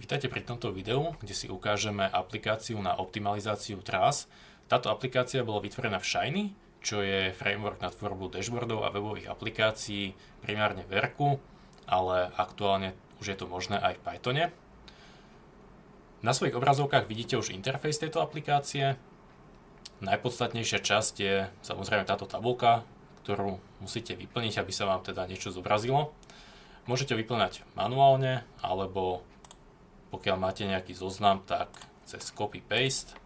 Vítajte pri tomto videu, kde si ukážeme aplikáciu na optimalizáciu trás. Táto aplikácia bola vytvorená v Shiny, čo je framework na tvorbu dashboardov a webových aplikácií primárne v R, ale aktuálne už je to možné aj v Pythone. Na svojich obrazovkách vidíte už interfejs tejto aplikácie. Najpodstatnejšia časť je samozrejme táto tabuľka, ktorú musíte vyplniť, aby sa vám teda niečo zobrazilo. Môžete vyplňať manuálne, alebo pokiaľ máte nejaký zoznam, tak cez copy-paste.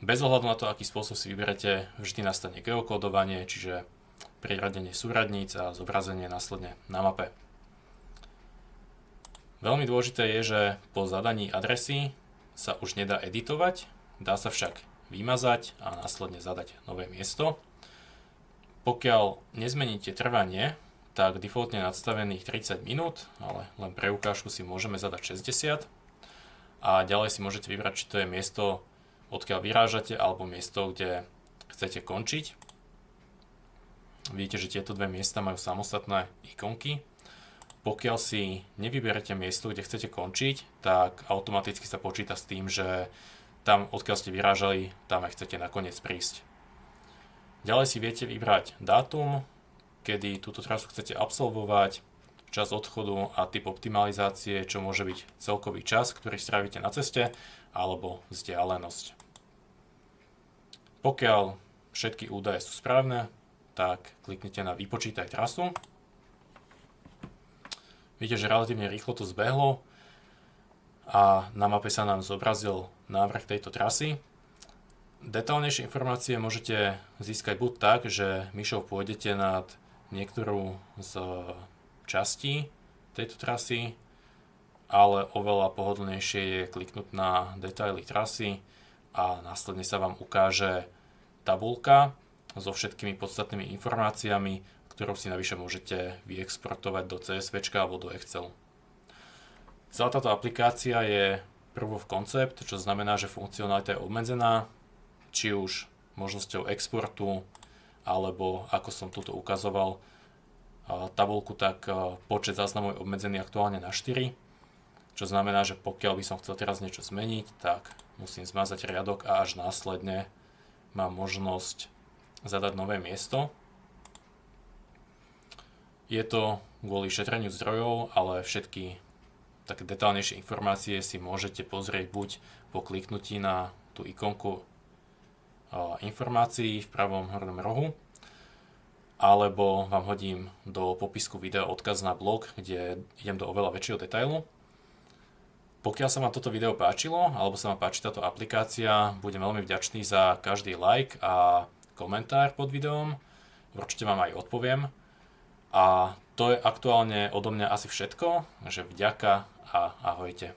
Bez ohľadu na to, aký spôsob si vyberete, vždy nastane geokódovanie, čiže priradenie súradníc a zobrazenie následne na mape. Veľmi dôležité je, že po zadaní adresy sa už nedá editovať, dá sa však vymazať a následne zadať nové miesto. Pokiaľ nezmeníte trvanie, tak defaultne nastavených 30 minút, ale len pre ukážku si môžeme zadať 60 a ďalej si môžete vybrať, či to je miesto, odkiaľ vyrážate, alebo miesto, kde chcete končiť. Vidíte, že tieto dve miesta majú samostatné ikonky. Pokiaľ si nevyberete miesto, kde chcete končiť, tak automaticky sa počíta s tým, že tam, odkiaľ ste vyrážali, tam aj chcete nakoniec prísť. Ďalej si viete vybrať dátum, kedy túto trasu chcete absolvovať, čas odchodu a typ optimalizácie, čo môže byť celkový čas, ktorý strávite na ceste, alebo vzdialenosť. Pokiaľ všetky údaje sú správne, tak kliknite na vypočítaj trasu. Vidíte, že relatívne rýchlo to zbehlo a na mape sa nám zobrazil návrh tejto trasy. Detailnejšie informácie môžete získať buď tak, že myšou pôjdete nad niektorú z častí tejto trasy, ale oveľa pohodlnejšie je kliknúť na detaily trasy a následne sa vám ukáže tabuľka so všetkými podstatnými informáciami, ktorú si navyše môžete vyexportovať do CSV alebo do Excelu. Celá táto aplikácia je proof of concept, čo znamená, že funkcionalita je obmedzená, či už možnosťou exportu, alebo ako som tuto ukazoval tabuľku, tak počet záznamov je obmedzený aktuálne na 4, čo znamená, že pokiaľ by som chcel teraz niečo zmeniť, tak musím zmazať riadok a až následne mám možnosť zadať nové miesto. Je to kvôli šetreniu zdrojov, ale všetky také detailnejšie informácie si môžete pozrieť buď po kliknutí na tú ikonku informácií v pravom hornom rohu, alebo vám hodím do popisku videa odkaz na blog, kde idem do oveľa väčšieho detailu. Pokiaľ sa vám toto video páčilo, alebo sa vám páči táto aplikácia, budem veľmi vďačný za každý like a komentár pod videom. Určite vám aj odpoviem. A to je aktuálne odo mňa asi všetko, že vďaka a ahojte.